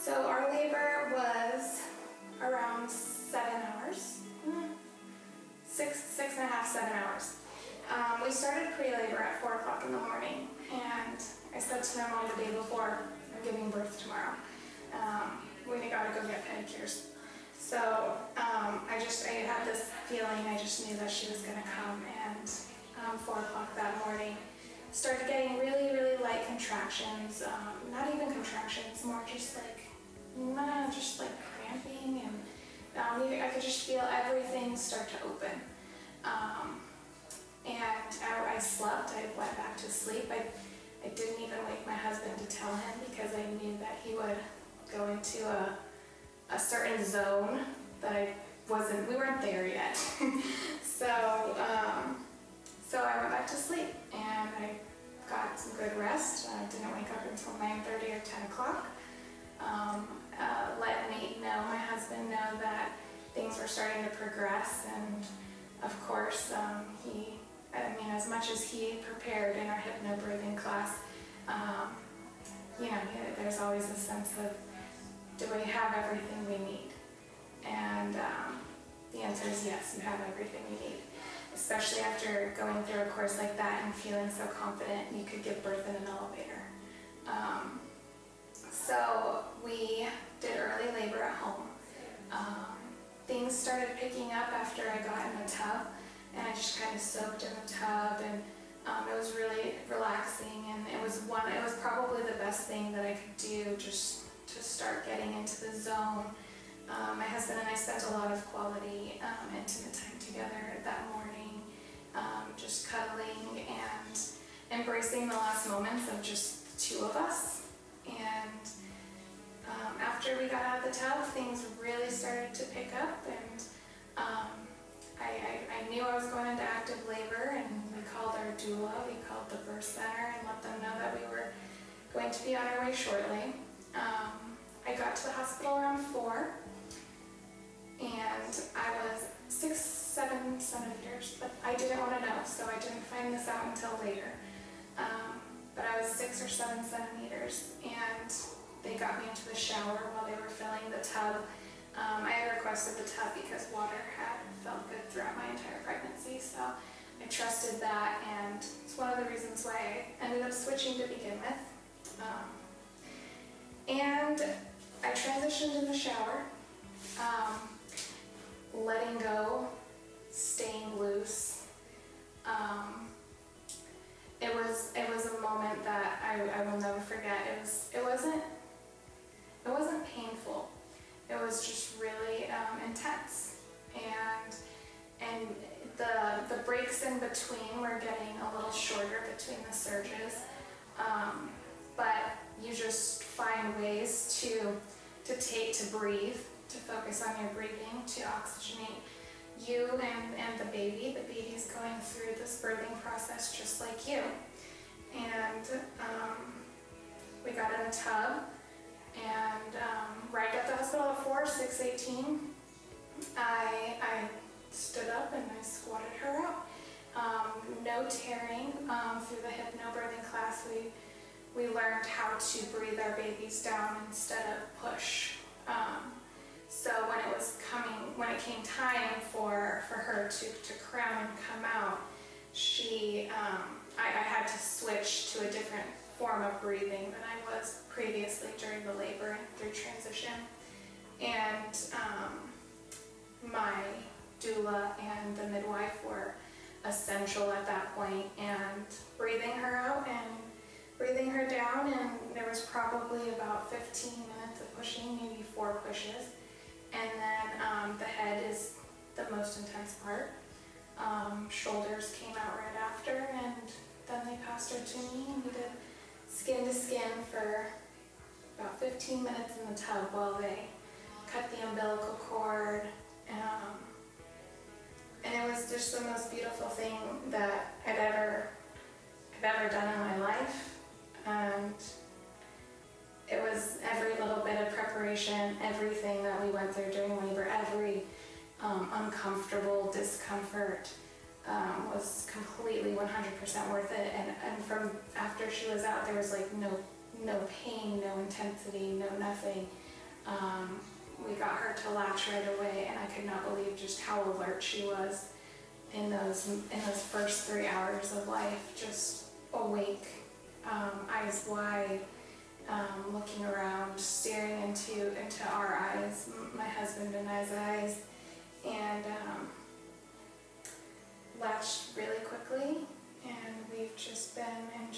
So our labor was around 7 hours, 6.5, 7 hours. We started pre-labor at 4 o'clock in the morning, and I said to my mom the day before, I'm giving birth tomorrow. We gotta go get pedicures. So I had this feeling, I just knew that she was gonna come, and 4 o'clock that morning, started getting really, really light contractions, not even contractions, more just like cramping, and I could just feel everything start to open. And I slept, I went back to sleep. I didn't even wake my husband to tell him because I knew that he would go into a certain zone that we weren't there yet. So I went back to sleep and I got some good rest. I didn't wake up until 9:30 or 10 o'clock. Let Nate know, my husband, know that things were starting to progress, and of course, as much as he prepared in our hypnobirthing class, there's always a sense of, do we have everything we need? And the answer is yes, you have everything you need. Especially after going through a course like that and feeling so confident you could give birth in an elevator. So we did early labor at home. Things started picking up after I got in the tub, and I just kind of soaked in the tub, and it was really relaxing, and it was probably the best thing that I could do just to start getting into the zone. My husband and I spent a lot of quality, intimate time together that morning, just cuddling and embracing the last moments of just the two of us. And after we got out of the tub, things really started to pick up, and I knew I was going into active labor, and we called our doula, we called the birth center, and let them know that we were going to be on our way shortly. I got to the hospital around 4, and I was 6-7 centimeters, but I didn't want to know, so I didn't find this out until later. But I was 6 or 7 centimeters, and they got me into the shower while they were filling the tub. I had requested the tub because water had felt good throughout my entire pregnancy, so I trusted that, and it's one of the reasons why I ended up switching to begin with. And I transitioned in the shower, letting go, staying loose. It was a moment that I will never forget. It wasn't painful. It was just really intense, and the breaks in between were getting a little shorter between the surges. But you just find ways to breathe, to focus on your breathing, to oxygenate you and the baby. The baby's going through this birthing process just like you. And we got in the tub, and right at the hospital at 4, 6:18, I stood up and I squatted her out. No tearing through the hypnobirthing class. We learned how to breathe our babies down instead of push. So when it came time for her to crown and come out, I had to switch to a different form of breathing than I was previously during the labor and through transition. And my doula and the midwife were essential at that point, and breathing her out and breathing her down, and there was probably about 15 minutes of pushing, maybe 4 pushes. And then the head is the most intense part. Shoulders came out right after, and then they passed her to me, and we did skin to skin for about 15 minutes in the tub while they cut the umbilical cord. And it was just the most beautiful thing that I've ever done in my life. And it was every little bit of preparation, everything that we went through during labor, every uncomfortable discomfort was completely 100% worth it. And from after she was out, there was like no pain, no intensity, no nothing. We got her to latch right away, and I could not believe just how alert she was in those first 3 hours of life, just awake, eyes wide, looking around, staring into our eyes, my husband and I's eyes, and latched really quickly, and we've just been in